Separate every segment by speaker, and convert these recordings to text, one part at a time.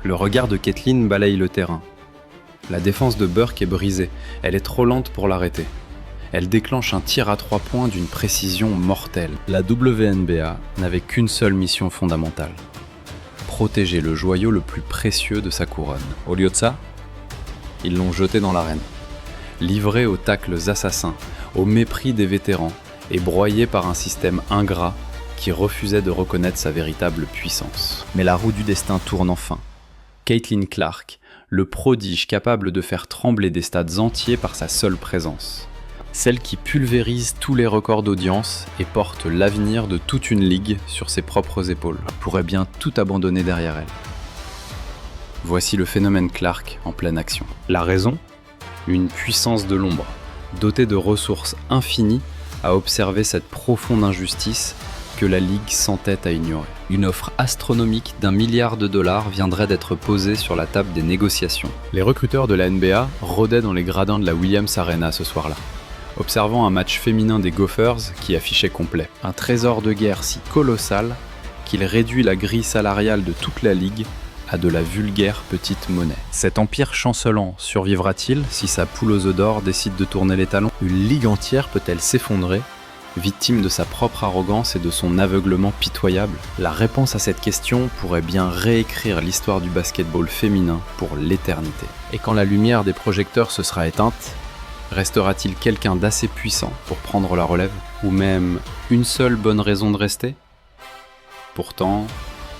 Speaker 1: Le regard de Caitlin balaye le terrain. La défense de Burke est brisée, elle est trop lente pour l'arrêter. Elle déclenche un tir à 3 points d'une précision mortelle. La WNBA n'avait qu'une seule mission fondamentale. Protéger le joyau le plus précieux de sa couronne. Au lieu de ça, ils l'ont jeté dans l'arène. Livré aux tacles assassins, au mépris des vétérans et broyé par un système ingrat qui refusait de reconnaître sa véritable puissance. Mais la roue du destin tourne enfin. Caitlin Clark, le prodige capable de faire trembler des stades entiers par sa seule présence. Celle qui pulvérise tous les records d'audience et porte l'avenir de toute une ligue sur ses propres épaules, pourrait bien tout abandonner derrière elle. Voici le phénomène Clark en pleine action. La raison ? Une puissance de l'ombre, dotée de ressources infinies à observer cette profonde injustice que la Ligue s'entête à ignorer. Une offre astronomique d'1 milliard de dollars viendrait d'être posée sur la table des négociations. Les recruteurs de la NBA rôdaient dans les gradins de la Williams Arena ce soir-là, observant un match féminin des Gophers qui affichait complet. Un trésor de guerre si colossal qu'il réduit la grille salariale de toute la Ligue à de la vulgaire petite monnaie. Cet empire chancelant survivra-t-il si sa poule aux œufs d'or décide de tourner les talons ? Une ligue entière peut-elle s'effondrer, victime de sa propre arrogance et de son aveuglement pitoyable ? La réponse à cette question pourrait bien réécrire l'histoire du basketball féminin pour l'éternité. Et quand la lumière des projecteurs se sera éteinte, restera-t-il quelqu'un d'assez puissant pour prendre la relève ? Ou même une seule bonne raison de rester ? Pourtant,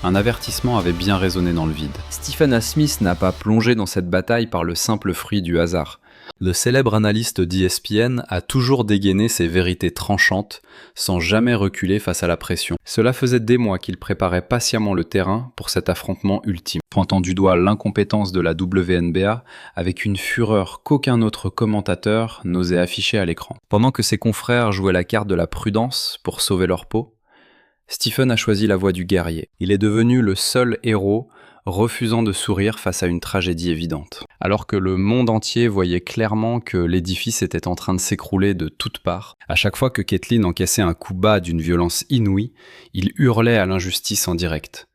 Speaker 1: un avertissement avait bien résonné dans le vide. Stephen A. Smith n'a pas plongé dans cette bataille par le simple fruit du hasard. Le célèbre analyste d'ESPN a toujours dégainé ses vérités tranchantes, sans jamais reculer face à la pression. Cela faisait des mois qu'il préparait patiemment le terrain pour cet affrontement ultime, pointant du doigt l'incompétence de la WNBA avec une fureur qu'aucun autre commentateur n'osait afficher à l'écran. Pendant que ses confrères jouaient la carte de la prudence pour sauver leur peau, Stephen a choisi la voie du guerrier. Il est devenu le seul héros refusant de sourire face à une tragédie évidente. Alors que le monde entier voyait clairement que l'édifice était en train de s'écrouler de toutes parts, à chaque fois que Caitlin encaissait un coup bas d'une violence inouïe, il hurlait à l'injustice en direct.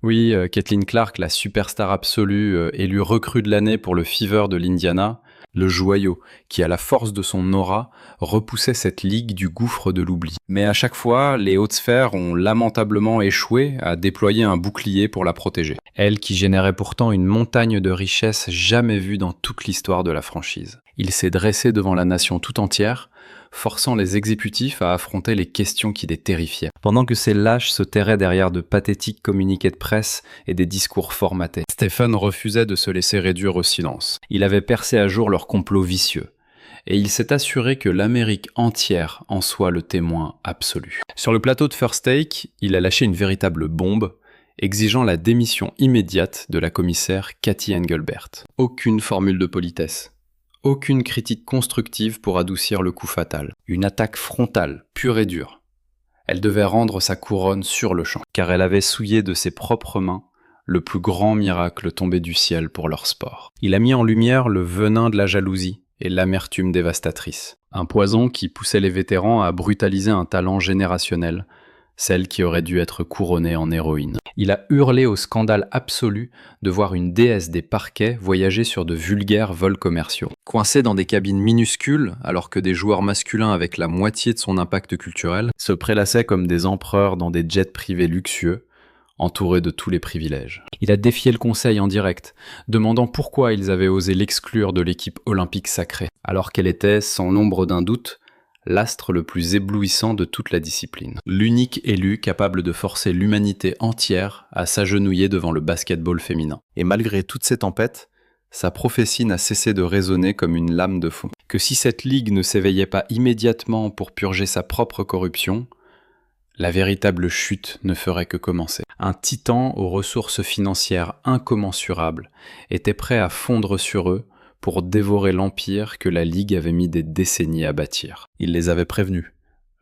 Speaker 1: Oui, Caitlin Clark, la superstar absolue, élue recrue de l'année pour le Fever de l'Indiana, le joyau qui, à la force de son aura, repoussait cette ligue du gouffre de l'oubli. Mais à chaque fois, les hautes sphères ont lamentablement échoué à déployer un bouclier pour la protéger. Elle qui générait pourtant une montagne de richesses jamais vue dans toute l'histoire de la franchise. Il s'est dressé devant la nation tout entière, forçant les exécutifs à affronter les questions qui les terrifiaient. Pendant que ces lâches se terraient derrière de pathétiques communiqués de presse et des discours formatés, Stephen refusait de se laisser réduire au silence. Il avait percé à jour leur complot vicieux. Et il s'est assuré que l'Amérique entière en soit le témoin absolu. Sur le plateau de First Take, il a lâché une véritable bombe, exigeant la démission immédiate de la commissaire Cathy Engelbert. Aucune formule de politesse. Aucune critique constructive pour adoucir le coup fatal. Une attaque frontale, pure et dure. Elle devait rendre sa couronne sur le champ, car elle avait souillé de ses propres mains le plus grand miracle tombé du ciel pour leur sport. Il a mis en lumière le venin de la jalousie et l'amertume dévastatrice. Un poison qui poussait les vétérans à brutaliser un talent générationnel, celle qui aurait dû être couronnée en héroïne. Il a hurlé au scandale absolu de voir une déesse des parquets voyager sur de vulgaires vols commerciaux. Coincée dans des cabines minuscules, alors que des joueurs masculins avec la moitié de son impact culturel se prélassaient comme des empereurs dans des jets privés luxueux, entourés de tous les privilèges. Il a défié le conseil en direct, demandant pourquoi ils avaient osé l'exclure de l'équipe olympique sacrée, alors qu'elle était, sans l'ombre d'un doute, l'astre le plus éblouissant de toute la discipline. L'unique élu capable de forcer l'humanité entière à s'agenouiller devant le basketball féminin. Et malgré toutes ces tempêtes, sa prophétie n'a cessé de résonner comme une lame de fond. Que si cette ligue ne s'éveillait pas immédiatement pour purger sa propre corruption, la véritable chute ne ferait que commencer. Un titan aux ressources financières incommensurables était prêt à fondre sur eux pour dévorer l'empire que la Ligue avait mis des décennies à bâtir. Il les avait prévenus.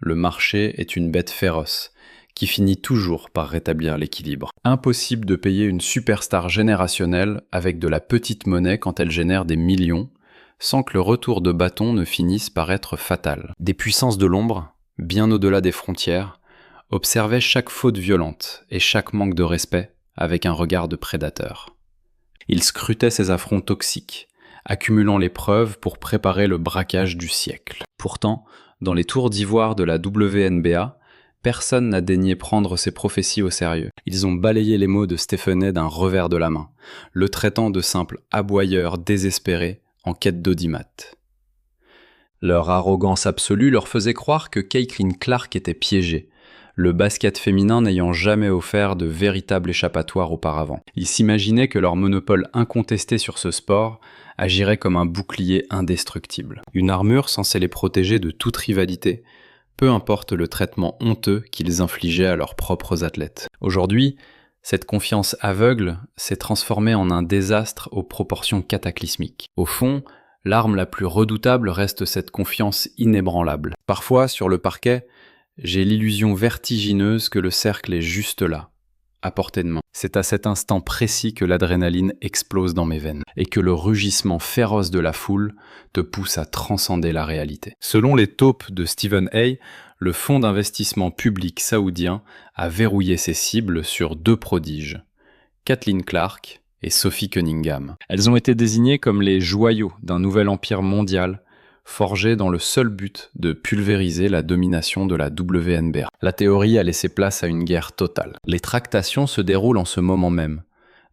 Speaker 1: Le marché est une bête féroce, qui finit toujours par rétablir l'équilibre. Impossible de payer une superstar générationnelle avec de la petite monnaie quand elle génère des millions, sans que le retour de bâton ne finisse par être fatal. Des puissances de l'ombre, bien au-delà des frontières, observaient chaque faute violente et chaque manque de respect avec un regard de prédateur. Il scrutait ces affronts toxiques, accumulant les preuves pour préparer le braquage du siècle. Pourtant, dans les tours d'ivoire de la WNBA, personne n'a daigné prendre ces prophéties au sérieux. Ils ont balayé les mots de Stephen d'un revers de la main, le traitant de simple aboyeur désespéré en quête d'audimat. Leur arrogance absolue leur faisait croire que Caitlin Clark était piégée, le basket féminin n'ayant jamais offert de véritable échappatoire auparavant. Ils s'imaginaient que leur monopole incontesté sur ce sport agirait comme un bouclier indestructible. Une armure censée les protéger de toute rivalité, peu importe le traitement honteux qu'ils infligeaient à leurs propres athlètes. Aujourd'hui, cette confiance aveugle s'est transformée en un désastre aux proportions cataclysmiques. Au fond, l'arme la plus redoutable reste cette confiance inébranlable. Parfois, sur le parquet, j'ai l'illusion vertigineuse que le cercle est juste là, à portée de main. C'est à cet instant précis que l'adrénaline explose dans mes veines, et que le rugissement féroce de la foule te pousse à transcender la réalité. Selon les taupes de Stephen Hay, le fonds d'investissement public saoudien a verrouillé ses cibles sur 2 prodiges, Caitlin Clark et Sophie Cunningham. Elles ont été désignées comme les joyaux d'un nouvel empire mondial, forgé dans le seul but de pulvériser la domination de la WNBA. La théorie a laissé place à une guerre totale. Les tractations se déroulent en ce moment même,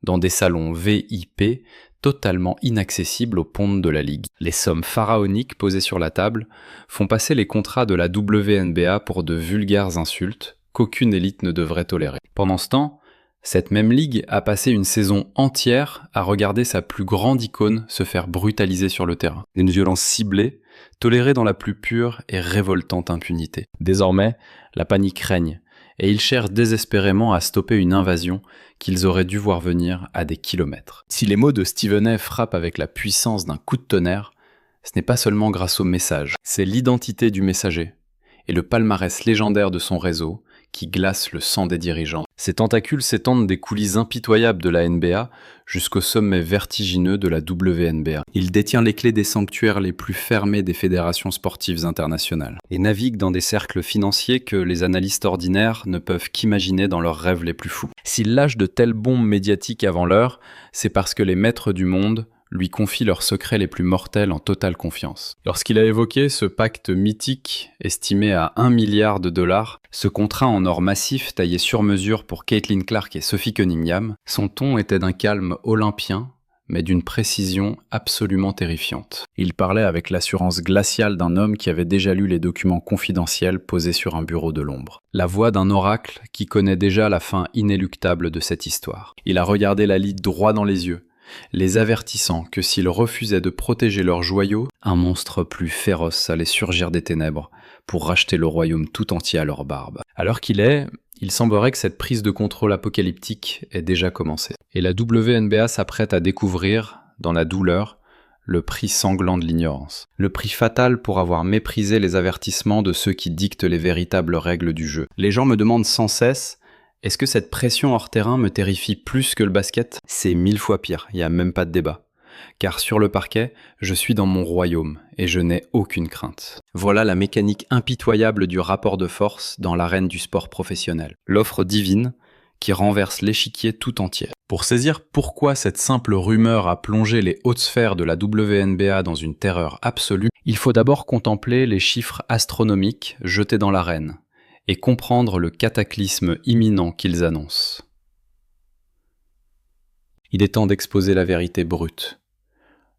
Speaker 1: dans des salons VIP totalement inaccessibles aux pontes de la Ligue. Les sommes pharaoniques posées sur la table font passer les contrats de la WNBA pour de vulgaires insultes qu'aucune élite ne devrait tolérer. Pendant ce temps, cette même ligue a passé une saison entière à regarder sa plus grande icône se faire brutaliser sur le terrain. Une violence ciblée, tolérée dans la plus pure et révoltante impunité. Désormais, la panique règne, et ils cherchent désespérément à stopper une invasion qu'ils auraient dû voir venir à des kilomètres. Si les mots de Stephen Hay frappent avec la puissance d'un coup de tonnerre, ce n'est pas seulement grâce au message, c'est l'identité du messager, et le palmarès légendaire de son réseau, qui glace le sang des dirigeants. Ces tentacules s'étendent des coulisses impitoyables de la NBA jusqu'au sommet vertigineux de la WNBA. Il détient les clés des sanctuaires les plus fermés des fédérations sportives internationales et navigue dans des cercles financiers que les analystes ordinaires ne peuvent qu'imaginer dans leurs rêves les plus fous. S'il lâche de telles bombes médiatiques avant l'heure, c'est parce que les maîtres du monde lui confie leurs secrets les plus mortels en totale confiance. Lorsqu'il a évoqué ce pacte mythique estimé à 1 milliard de dollars, ce contrat en or massif taillé sur mesure pour Caitlin Clark et Sophie Cunningham, son ton était d'un calme olympien, mais d'une précision absolument terrifiante. Il parlait avec l'assurance glaciale d'un homme qui avait déjà lu les documents confidentiels posés sur un bureau de l'ombre. La voix d'un oracle qui connaît déjà la fin inéluctable de cette histoire. Il a regardé la Ligue droit dans les yeux, les avertissant que s'ils refusaient de protéger leurs joyaux, un monstre plus féroce allait surgir des ténèbres pour racheter le royaume tout entier à leur barbe. À l'heure qu'il est, il semblerait que cette prise de contrôle apocalyptique ait déjà commencé. Et la WNBA s'apprête à découvrir, dans la douleur, le prix sanglant de l'ignorance. Le prix fatal pour avoir méprisé les avertissements de ceux qui dictent les véritables règles du jeu. Les gens me demandent sans cesse: est-ce que cette pression hors terrain me terrifie plus que le basket ? C'est 1000 fois pire, il n'y a même pas de débat. Car sur le parquet, je suis dans mon royaume et je n'ai aucune crainte. Voilà la mécanique impitoyable du rapport de force dans l'arène du sport professionnel. L'offre divine qui renverse l'échiquier tout entier. Pour saisir pourquoi cette simple rumeur a plongé les hautes sphères de la WNBA dans une terreur absolue, il faut d'abord contempler les chiffres astronomiques jetés dans l'arène et comprendre le cataclysme imminent qu'ils annoncent. Il est temps d'exposer la vérité brute.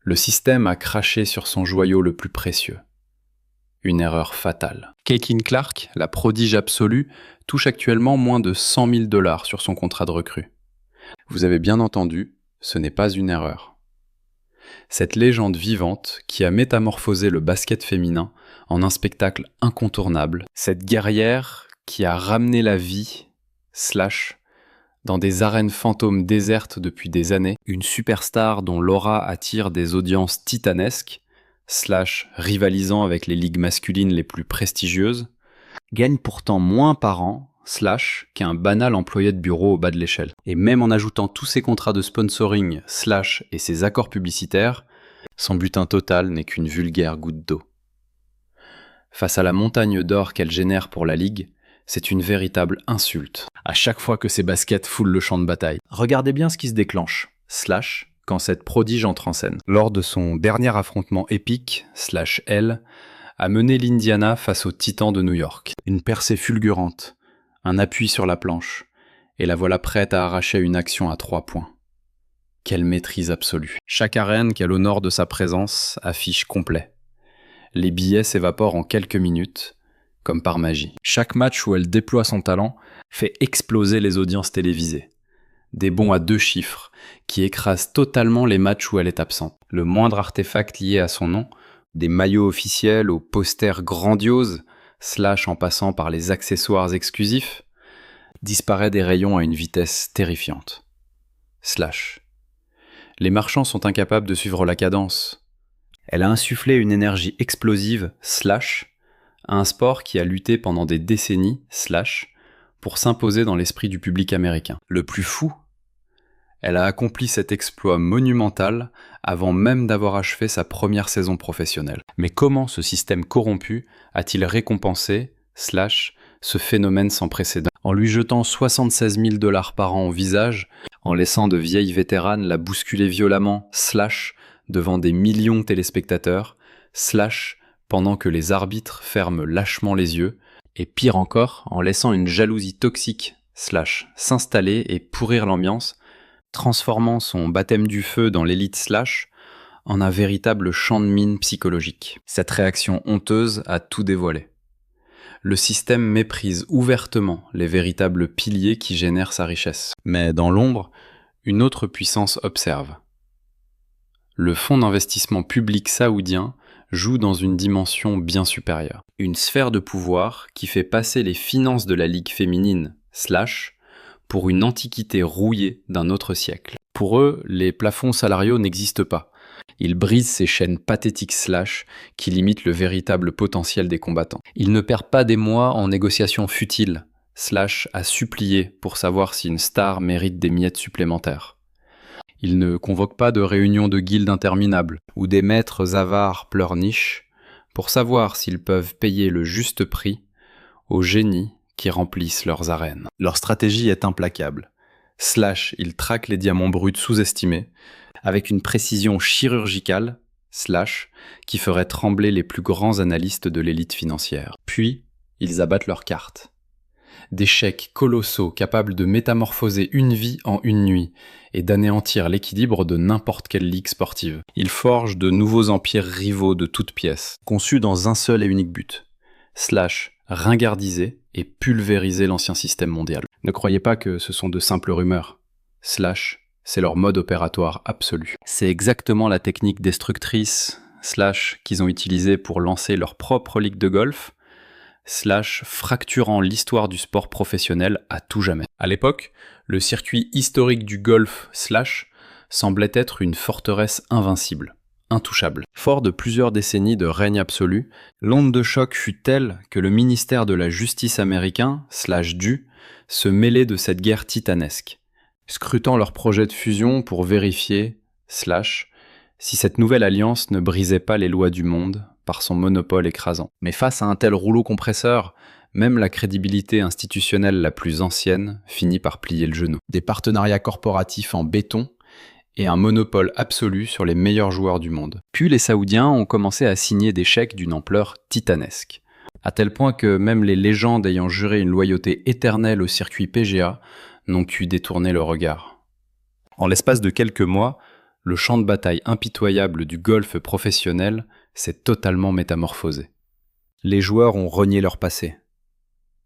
Speaker 1: Le système a craché sur son joyau le plus précieux. Une erreur fatale. Caitlin Clark, la prodige absolue, touche actuellement moins de 100 000 $ sur son contrat de recrue. Vous avez bien entendu, ce n'est pas une erreur. Cette légende vivante qui a métamorphosé le basket féminin en un spectacle incontournable, cette guerrière qui a ramené la vie, dans des arènes fantômes désertes depuis des années, une superstar dont l'aura attire des audiences titanesques, rivalisant avec les ligues masculines les plus prestigieuses, gagne pourtant moins par an, qu'un banal employé de bureau au bas de l'échelle. Et même en ajoutant tous ses contrats de sponsoring, et ses accords publicitaires, son butin total n'est qu'une vulgaire goutte d'eau. Face à la montagne d'or qu'elle génère pour la Ligue, c'est une véritable insulte. À chaque fois que ses baskets foulent le champ de bataille. Regardez bien ce qui se déclenche. quand cette prodige entre en scène. Lors de son dernier affrontement épique, /L, a mené l'Indiana face aux Titans de New York. Une percée fulgurante, un appui sur la planche, et la voilà prête à arracher une action à 3 points. Quelle maîtrise absolue. Chaque arène qu'elle honore de sa présence affiche complet. Les billets s'évaporent en quelques minutes, comme par magie. Chaque match où elle déploie son talent fait exploser les audiences télévisées. Des bons à 2 chiffres, qui écrasent totalement les matchs où elle est absente. Le moindre artefact lié à son nom, des maillots officiels aux posters grandioses, / en passant par les accessoires exclusifs, disparaît des rayons à une vitesse terrifiante. / Les marchands sont incapables de suivre la cadence. Elle a insufflé une énergie explosive, / à un sport qui a lutté pendant des décennies, / pour s'imposer dans l'esprit du public américain. Le plus fou, elle a accompli cet exploit monumental avant même d'avoir achevé sa première saison professionnelle. Mais comment ce système corrompu a-t-il récompensé, / ce phénomène sans précédent? En lui jetant 76 000 $ par an au visage, en laissant de vieilles vétéranes la bousculer violemment, / devant des millions de téléspectateurs, / pendant que les arbitres ferment lâchement les yeux, et pire encore, en laissant une jalousie toxique, / s'installer et pourrir l'ambiance, transformant son baptême du feu dans l'élite / en un véritable champ de mine psychologique. Cette réaction honteuse a tout dévoilé. Le système méprise ouvertement les véritables piliers qui génèrent sa richesse. Mais dans l'ombre, une autre puissance observe. Le fonds d'investissement public saoudien joue dans une dimension bien supérieure. Une sphère de pouvoir qui fait passer les finances de la Ligue féminine / pour une antiquité rouillée d'un autre siècle. Pour eux, les plafonds salariaux n'existent pas. Ils brisent ces chaînes pathétiques / qui limitent le véritable potentiel des combattants. Ils ne perdent pas des mois en négociations futiles / à supplier pour savoir si une star mérite des miettes supplémentaires. Ils ne convoquent pas de réunions de guildes interminables où des maîtres avares pleurnichent pour savoir s'ils peuvent payer le juste prix aux génies qui remplissent leurs arènes. Leur stratégie est implacable. / ils traquent les diamants bruts sous-estimés avec une précision chirurgicale / qui ferait trembler les plus grands analystes de l'élite financière. Puis, ils abattent leurs cartes. Des chèques colossaux capables de métamorphoser une vie en une nuit et d'anéantir l'équilibre de n'importe quelle ligue sportive. Ils forgent de nouveaux empires rivaux de toutes pièces, conçus dans un seul et unique but / ringardiser et pulvériser l'ancien système mondial. Ne croyez pas que ce sont de simples rumeurs. / c'est leur mode opératoire absolu. C'est exactement la technique destructrice / qu'ils ont utilisée pour lancer leur propre ligue de golf / fracturant l'histoire du sport professionnel à tout jamais. À l'époque, le circuit historique du golf / semblait être une forteresse invincible, intouchable. Fort de plusieurs décennies de règne absolu, l'onde de choc fut telle que le ministère de la Justice américain / DU se mêlait de cette guerre titanesque, scrutant leur projet de fusion pour vérifier / si cette nouvelle alliance ne brisait pas les lois du monde par son monopole écrasant. Mais face à un tel rouleau compresseur, même la crédibilité institutionnelle la plus ancienne finit par plier le genou. Des partenariats corporatifs en béton et un monopole absolu sur les meilleurs joueurs du monde. Puis les Saoudiens ont commencé à signer des chèques d'une ampleur titanesque, à tel point que même les légendes ayant juré une loyauté éternelle au circuit PGA n'ont pu détourner le regard. En l'espace de quelques mois, le champ de bataille impitoyable du golf professionnel s'est totalement métamorphosé. Les joueurs ont renié leur passé.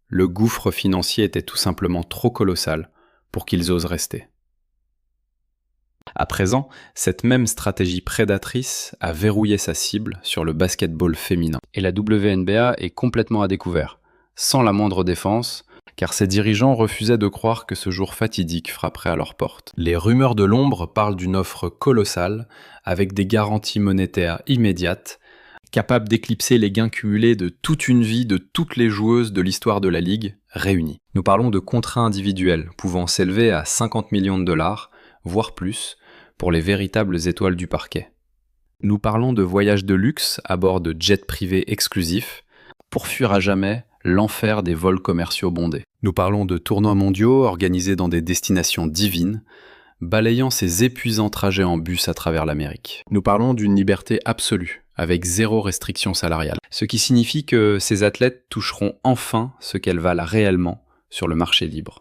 Speaker 1: Le gouffre financier était tout simplement trop colossal pour qu'ils osent rester. À présent, cette même stratégie prédatrice a verrouillé sa cible sur le basketball féminin. Et la WNBA est complètement à découvert, sans la moindre défense, car ses dirigeants refusaient de croire que ce jour fatidique frapperait à leur porte. Les rumeurs de l'ombre parlent d'une offre colossale, avec des garanties monétaires immédiates, capables d'éclipser les gains cumulés de toute une vie de toutes les joueuses de l'histoire de la Ligue réunies. Nous parlons de contrats individuels, pouvant s'élever à 50 millions de $, voire plus, pour les véritables étoiles du parquet. Nous parlons de voyages de luxe à bord de jets privés exclusifs, pour fuir à jamais l'enfer des vols commerciaux bondés. Nous parlons de tournois mondiaux organisés dans des destinations divines, balayant ses épuisants trajets en bus à travers l'Amérique. Nous parlons d'une liberté absolue, avec zéro restriction salariale, ce qui signifie que ces athlètes toucheront enfin ce qu'elles valent réellement sur le marché libre.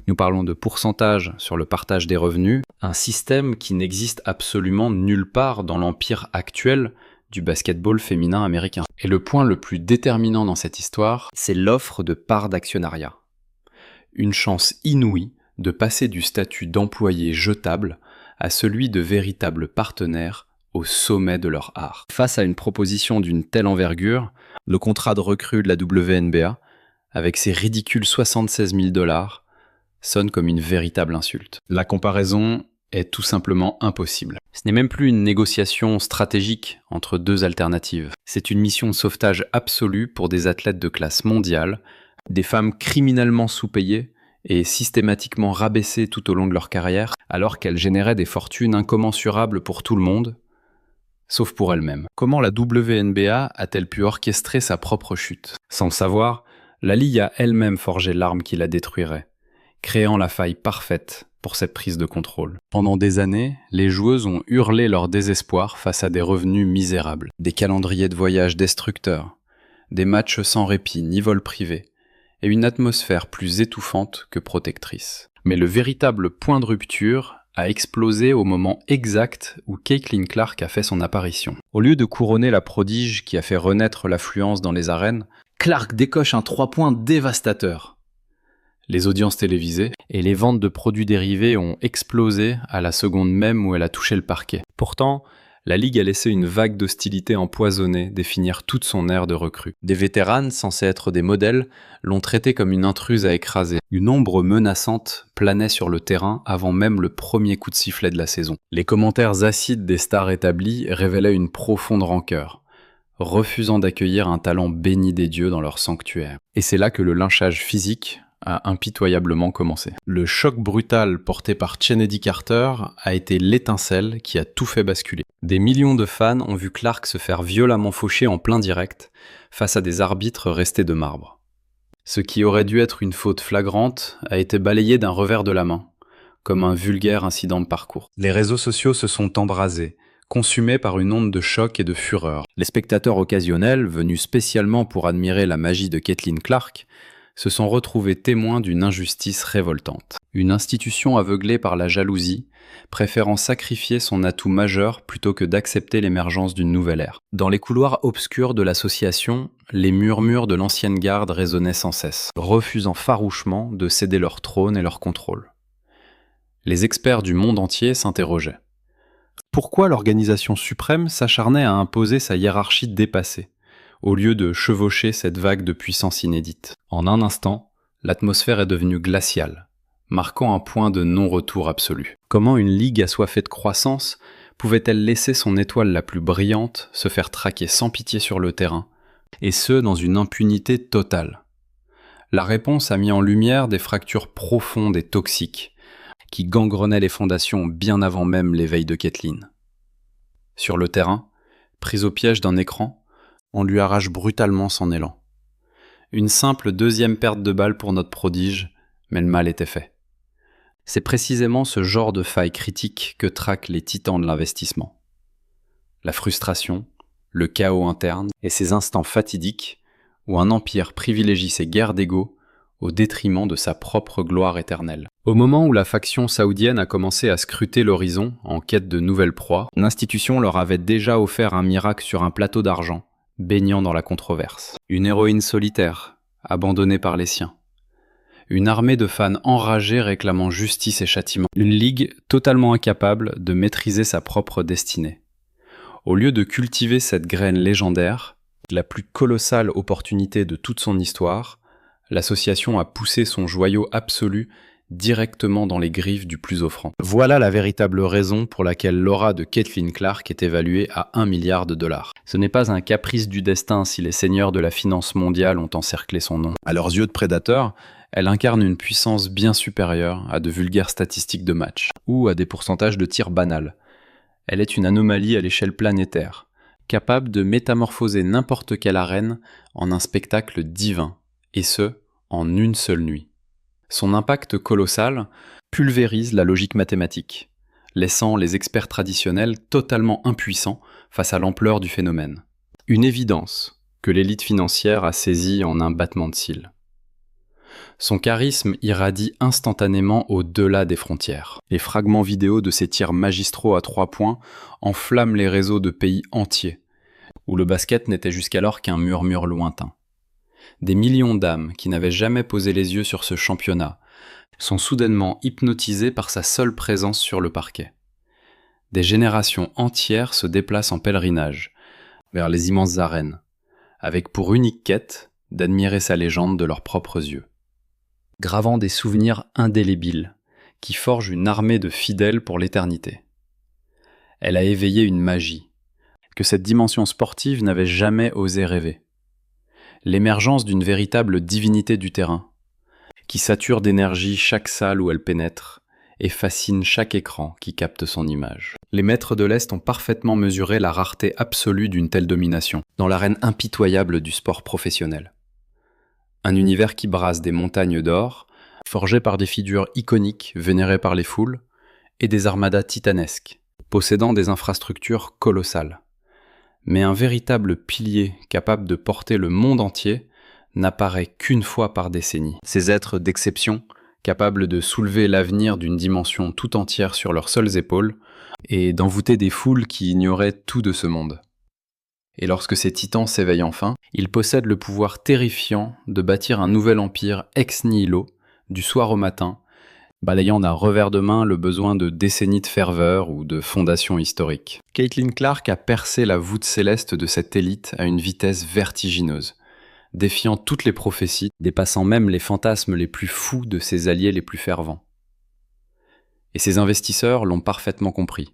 Speaker 1: Nous parlons de pourcentage sur le partage des revenus, un système qui n'existe absolument nulle part dans l'empire actuel du basketball féminin américain. Et le point le plus déterminant dans cette histoire, c'est l'offre de parts d'actionnariat. Une chance inouïe de passer du statut d'employé jetable à celui de véritable partenaire au sommet de leur art. Face à une proposition d'une telle envergure, le contrat de recrue de la WNBA, avec ses ridicules 76 000 $, sonne comme une véritable insulte. La comparaison est tout simplement impossible. Ce n'est même plus une négociation stratégique entre deux alternatives. C'est une mission de sauvetage absolue pour des athlètes de classe mondiale, des femmes criminellement sous-payées et systématiquement rabaissées tout au long de leur carrière, alors qu'elles généraient des fortunes incommensurables pour tout le monde, sauf pour elles-mêmes. Comment la WNBA a-t-elle pu orchestrer sa propre chute ? Sans le savoir, la Ligue a elle-même forgé l'arme qui la détruirait, créant la faille parfaite pour cette prise de contrôle. Pendant des années, les joueuses ont hurlé leur désespoir face à des revenus misérables, des calendriers de voyage destructeurs, des matchs sans répit ni vol privé, et une atmosphère plus étouffante que protectrice. Mais le véritable point de rupture a explosé au moment exact où Caitlin Clark a fait son apparition. Au lieu de couronner la prodige qui a fait renaître l'affluence dans les arènes, Clark décoche un 3 points dévastateur. Les audiences télévisées et les ventes de produits dérivés ont explosé à la seconde même où elle a touché le parquet. Pourtant, la Ligue a laissé une vague d'hostilité empoisonnée définir toute son ère de recrue. Des vétéranes, censées être des modèles, l'ont traitée comme une intruse à écraser. Une ombre menaçante planait sur le terrain avant même le premier coup de sifflet de la saison. Les commentaires acides des stars établies révélaient une profonde rancœur, refusant d'accueillir un talent béni des dieux dans leur sanctuaire. Et c'est là que le lynchage physique a impitoyablement commencé. Le choc brutal porté par Chennedy Carter a été l'étincelle qui a tout fait basculer. Des millions de fans ont vu Clark se faire violemment faucher en plein direct face à des arbitres restés de marbre. Ce qui aurait dû être une faute flagrante a été balayé d'un revers de la main, comme un vulgaire incident de parcours. Les réseaux sociaux se sont embrasés, consumés par une onde de choc et de fureur. Les spectateurs occasionnels, venus spécialement pour admirer la magie de Caitlin Clark, se sont retrouvés témoins d'une injustice révoltante. Une institution aveuglée par la jalousie, préférant sacrifier son atout majeur plutôt que d'accepter l'émergence d'une nouvelle ère. Dans les couloirs obscurs de l'association, les murmures de l'ancienne garde résonnaient sans cesse, refusant farouchement de céder leur trône et leur contrôle. Les experts du monde entier s'interrogeaient. Pourquoi l'organisation suprême s'acharnait à imposer sa hiérarchie dépassée, au lieu de chevaucher cette vague de puissance inédite? En un instant, l'atmosphère est devenue glaciale, marquant un point de non-retour absolu. Comment une ligue assoiffée de croissance pouvait-elle laisser son étoile la plus brillante se faire traquer sans pitié sur le terrain, et ce dans une impunité totale? La réponse a mis en lumière des fractures profondes et toxiques, qui gangrenaient les fondations bien avant même l'éveil de Caitlin. Sur le terrain, prise au piège d'un écran, on lui arrache brutalement son élan. Une simple deuxième perte de balle pour notre prodige, mais le mal était fait. C'est précisément ce genre de faille critique que traquent les titans de l'investissement. La frustration, le chaos interne et ces instants fatidiques où un empire privilégie ses guerres d'ego au détriment de sa propre gloire éternelle. Au moment où la faction saoudienne a commencé à scruter l'horizon en quête de nouvelles proies, l'institution leur avait déjà offert un miracle sur un plateau d'argent, baignant dans la controverse. Une héroïne solitaire, abandonnée par les siens. Une armée de fans enragés réclamant justice et châtiment. Une ligue totalement incapable de maîtriser sa propre destinée. Au lieu de cultiver cette graine légendaire, la plus colossale opportunité de toute son histoire, l'association a poussé son joyau absolu directement dans les griffes du plus offrant. Voilà la véritable raison pour laquelle l'aura de Caitlin Clark est évaluée à $1 milliard. Ce n'est pas un caprice du destin si les seigneurs de la finance mondiale ont encerclé son nom. À leurs yeux de prédateurs, elle incarne une puissance bien supérieure à de vulgaires statistiques de match, ou à des pourcentages de tirs banals. Elle est une anomalie à l'échelle planétaire, capable de métamorphoser n'importe quelle arène en un spectacle divin, et ce, en une seule nuit. Son impact colossal pulvérise la logique mathématique, laissant les experts traditionnels totalement impuissants face à l'ampleur du phénomène. Une évidence que l'élite financière a saisie en un battement de cils. Son charisme irradie instantanément au-delà des frontières. Les fragments vidéo de ses tirs magistraux à 3 points enflamment les réseaux de pays entiers, où le basket n'était jusqu'alors qu'un murmure lointain. Des millions d'âmes qui n'avaient jamais posé les yeux sur ce championnat sont soudainement hypnotisées par sa seule présence sur le parquet. Des générations entières se déplacent en pèlerinage vers les immenses arènes, avec pour unique quête d'admirer sa légende de leurs propres yeux, gravant des souvenirs indélébiles qui forgent une armée de fidèles pour l'éternité. Elle a éveillé une magie que cette dimension sportive n'avait jamais osé rêver. L'émergence d'une véritable divinité du terrain, qui sature d'énergie chaque salle où elle pénètre et fascine chaque écran qui capte son image. Les maîtres de l'Est ont parfaitement mesuré la rareté absolue d'une telle domination, dans l'arène impitoyable du sport professionnel. Un univers qui brasse des montagnes d'or, forgé par des figures iconiques vénérées par les foules, et des armadas titanesques, possédant des infrastructures colossales. Mais un véritable pilier capable de porter le monde entier n'apparaît qu'une fois par décennie. Ces êtres d'exception, capables de soulever l'avenir d'une dimension tout entière sur leurs seules épaules, et d'envoûter des foules qui ignoraient tout de ce monde. Et lorsque ces titans s'éveillent enfin, ils possèdent le pouvoir terrifiant de bâtir un nouvel empire ex nihilo, du soir au matin, balayant d'un revers de main le besoin de décennies de ferveur ou de fondations historiques. Caitlin Clark a percé la voûte céleste de cette élite à une vitesse vertigineuse, défiant toutes les prophéties, dépassant même les fantasmes les plus fous de ses alliés les plus fervents. Et ses investisseurs l'ont parfaitement compris.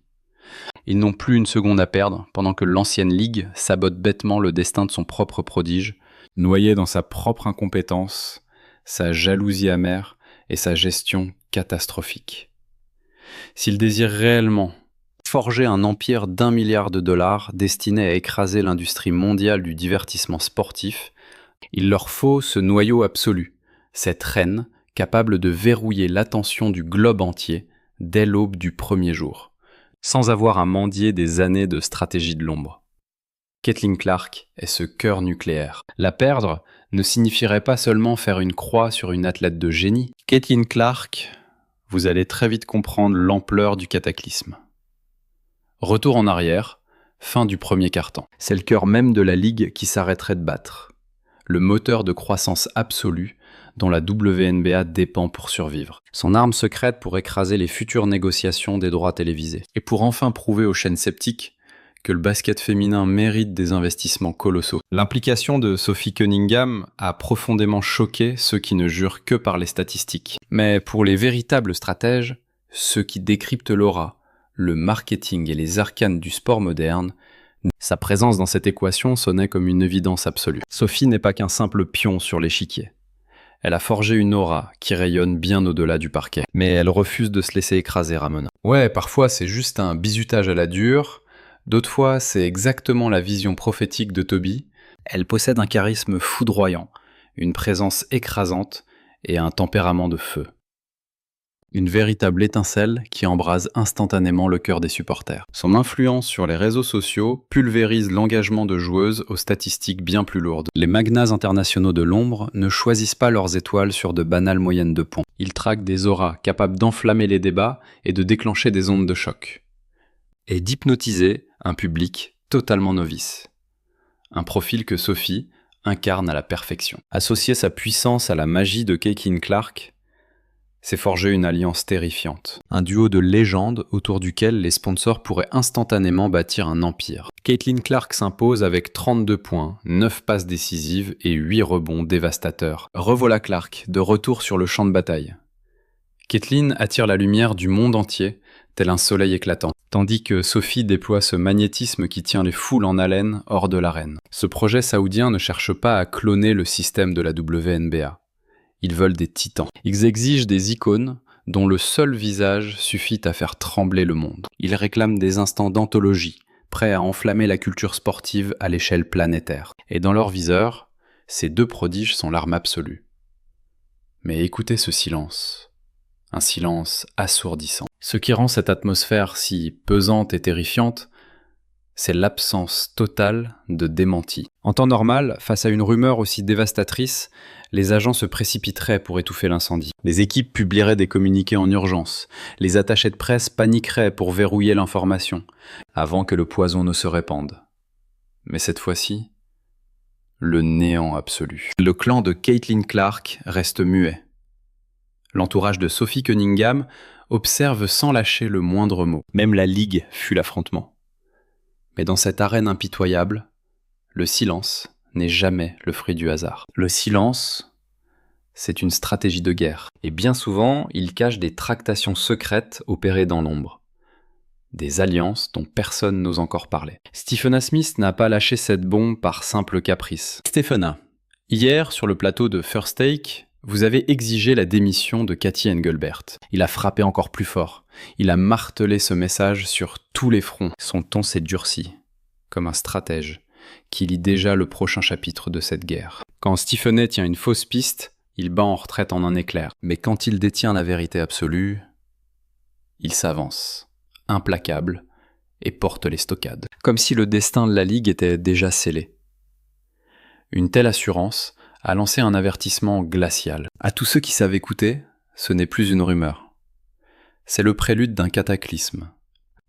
Speaker 1: Ils n'ont plus une seconde à perdre pendant que l'ancienne ligue sabote bêtement le destin de son propre prodige, noyé dans sa propre incompétence, sa jalousie amère et sa gestion catastrophique. S'ils désirent réellement forger un empire d'1 milliard de dollars destiné à écraser l'industrie mondiale du divertissement sportif, il leur faut ce noyau absolu, cette reine capable de verrouiller l'attention du globe entier dès l'aube du premier jour, sans avoir à mendier des années de stratégie de l'ombre. Caitlin Clark est ce cœur nucléaire. La perdre ne signifierait pas seulement faire une croix sur une athlète de génie. Caitlin Clark, vous allez très vite comprendre l'ampleur du cataclysme. Retour en arrière, fin du premier quart-temps. C'est le cœur même de la ligue qui s'arrêterait de battre. Le moteur de croissance absolue dont la WNBA dépend pour survivre. Son arme secrète pour écraser les futures négociations des droits télévisés. Et pour enfin prouver aux chaînes sceptiques que le basket féminin mérite des investissements colossaux. L'implication de Sophie Cunningham a profondément choqué ceux qui ne jurent que par les statistiques. Mais pour les véritables stratèges, ceux qui décryptent l'aura, le marketing et les arcanes du sport moderne, sa présence dans cette équation sonnait comme une évidence absolue. Sophie n'est pas qu'un simple pion sur l'échiquier. Elle a forgé une aura qui rayonne bien au-delà du parquet. Mais elle refuse de se laisser écraser, Ramona. Ouais, parfois c'est juste un bizutage à la dure, d'autres fois c'est exactement la vision prophétique de Toby. Elle possède un charisme foudroyant, une présence écrasante et un tempérament de feu. Une véritable étincelle qui embrase instantanément le cœur des supporters. Son influence sur les réseaux sociaux pulvérise l'engagement de joueuses aux statistiques bien plus lourdes. Les magnats internationaux de l'ombre ne choisissent pas leurs étoiles sur de banales moyennes de points. Ils traquent des auras capables d'enflammer les débats et de déclencher des ondes de choc. Et d'hypnotiser un public totalement novice. Un profil que Sophie incarne à la perfection. Associer sa puissance à la magie de Caitlin Clark, c'est forger une alliance terrifiante. Un duo de légendes autour duquel les sponsors pourraient instantanément bâtir un empire. Caitlin Clark s'impose avec 32 points, 9 passes décisives et 8 rebonds dévastateurs. Revoilà Clark, de retour sur le champ de bataille. Caitlin attire la lumière du monde entier, tel un soleil éclatant, tandis que Sophie déploie ce magnétisme qui tient les foules en haleine hors de l'arène. Ce projet saoudien ne cherche pas à cloner le système de la WNBA. Ils veulent des titans. Ils exigent des icônes dont le seul visage suffit à faire trembler le monde. Ils réclament des instants d'anthologie, prêts à enflammer la culture sportive à l'échelle planétaire. Et dans leur viseur, ces deux prodiges sont l'arme absolue. Mais écoutez ce silence. un silence assourdissant. Ce qui rend cette atmosphère si pesante et terrifiante, c'est l'absence totale de démenti. En temps normal, face à une rumeur aussi dévastatrice, les agents se précipiteraient pour étouffer l'incendie. Les équipes publieraient des communiqués en urgence. Les attachés de presse paniqueraient pour verrouiller l'information, avant que le poison ne se répande. Mais cette fois-ci, le néant absolu. Le clan de Caitlin Clark reste muet. L'entourage de Sophie Cunningham observe sans lâcher le moindre mot. Même la Ligue fut l'affrontement. Mais dans cette arène impitoyable, le silence n'est jamais le fruit du hasard. Le silence, c'est une stratégie de guerre. Et bien souvent, il cache des tractations secrètes opérées dans l'ombre. Des alliances dont personne n'ose encore parler. Stephena Smith n'a pas lâché cette bombe par simple caprice. Stephena, hier sur le plateau de First Take, vous avez exigé la démission de Cathy Engelbert. Il a frappé encore plus fort. Il a martelé ce message sur tous les fronts. Son ton s'est durci, comme un stratège qui lit déjà le prochain chapitre de cette guerre. Quand Stepheney tient une fausse piste, il bat en retraite en un éclair. Mais quand il détient la vérité absolue, il s'avance, implacable, et porte les stockades. Comme si le destin de la Ligue était déjà scellé. Une telle assurance a lancé un avertissement glacial. À tous ceux qui savent écouter, ce n'est plus une rumeur. C'est le prélude d'un cataclysme.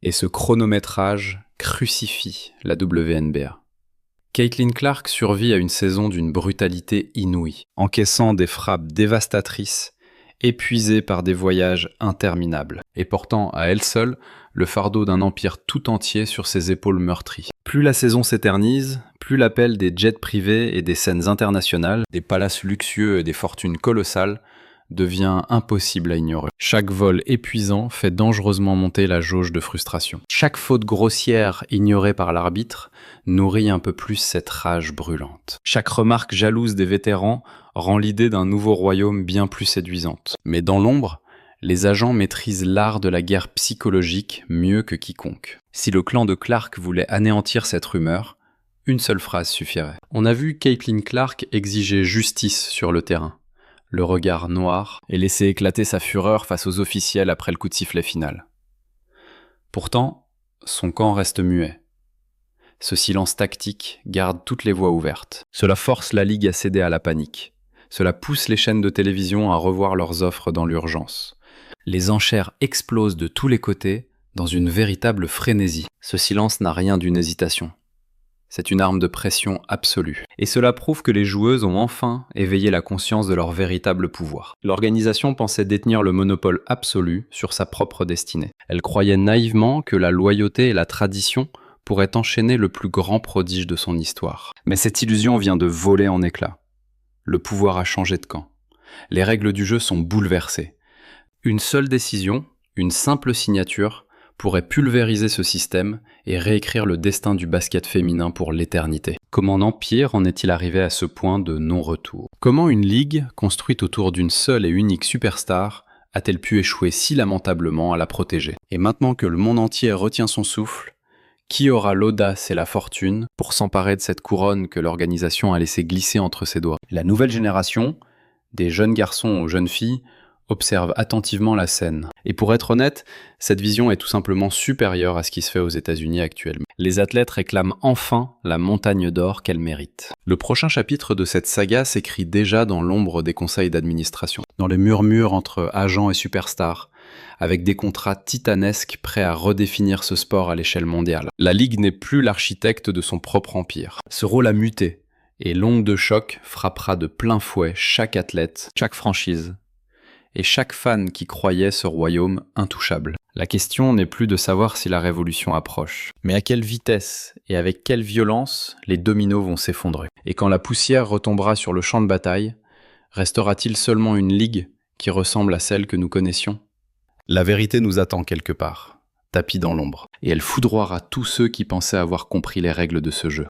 Speaker 1: Et ce chronométrage crucifie la WNBA. Caitlin Clark survit à une saison d'une brutalité inouïe, encaissant des frappes dévastatrices, épuisée par des voyages interminables, et portant à elle seule le fardeau d'un empire tout entier sur ses épaules meurtries. Plus la saison s'éternise, plus l'appel des jets privés et des scènes internationales, des palaces luxueux et des fortunes colossales, devient impossible à ignorer. Chaque vol épuisant fait dangereusement monter la jauge de frustration. Chaque faute grossière ignorée par l'arbitre nourrit un peu plus cette rage brûlante. Chaque remarque jalouse des vétérans rend l'idée d'un nouveau royaume bien plus séduisante. Mais dans l'ombre, les agents maîtrisent l'art de la guerre psychologique mieux que quiconque. Si le clan de Clark voulait anéantir cette rumeur, une seule phrase suffirait. On a vu Caitlin Clark exiger justice sur le terrain, le regard noir, et laisser éclater sa fureur face aux officiels après le coup de sifflet final. Pourtant, son camp reste muet. Ce silence tactique garde toutes les voies ouvertes. Cela force la Ligue à céder à la panique. Cela pousse les chaînes de télévision à revoir leurs offres dans l'urgence. Les enchères explosent de tous les côtés dans une véritable frénésie. Ce silence n'a rien d'une hésitation. C'est une arme de pression absolue. Et cela prouve que les joueuses ont enfin éveillé la conscience de leur véritable pouvoir. L'organisation pensait détenir le monopole absolu sur sa propre destinée. Elle croyait naïvement que la loyauté et la tradition pourraient enchaîner le plus grand prodige de son histoire. Mais cette illusion vient de voler en éclats. Le pouvoir a changé de camp. Les règles du jeu sont bouleversées. Une seule décision, une simple signature, pourrait pulvériser ce système et réécrire le destin du basket féminin pour l'éternité. Comment l'Empire en est-il arrivé à ce point de non-retour? Comment une ligue, construite autour d'une seule et unique superstar, a-t-elle pu échouer si lamentablement à la protéger? Et maintenant que le monde entier retient son souffle, qui aura l'audace et la fortune pour s'emparer de cette couronne que l'organisation a laissé glisser entre ses doigts? La nouvelle génération, des jeunes garçons aux jeunes filles, observe attentivement la scène. Et pour être honnête, cette vision est tout simplement supérieure à ce qui se fait aux États-Unis actuellement. Les athlètes réclament enfin la montagne d'or qu'elles méritent. Le prochain chapitre de cette saga s'écrit déjà dans l'ombre des conseils d'administration, dans les murmures entre agents et superstars, avec des contrats titanesques prêts à redéfinir ce sport à l'échelle mondiale. La Ligue n'est plus l'architecte de son propre empire. Ce rôle a muté, et l'onde de choc frappera de plein fouet chaque athlète, chaque franchise, et chaque fan qui croyait ce royaume intouchable. La question n'est plus de savoir si la révolution approche, mais à quelle vitesse et avec quelle violence les dominos vont s'effondrer. Et quand la poussière retombera sur le champ de bataille, restera-t-il seulement une ligue qui ressemble à celle que nous connaissions? La vérité nous attend quelque part, tapis dans l'ombre, et elle foudroiera tous ceux qui pensaient avoir compris les règles de ce jeu.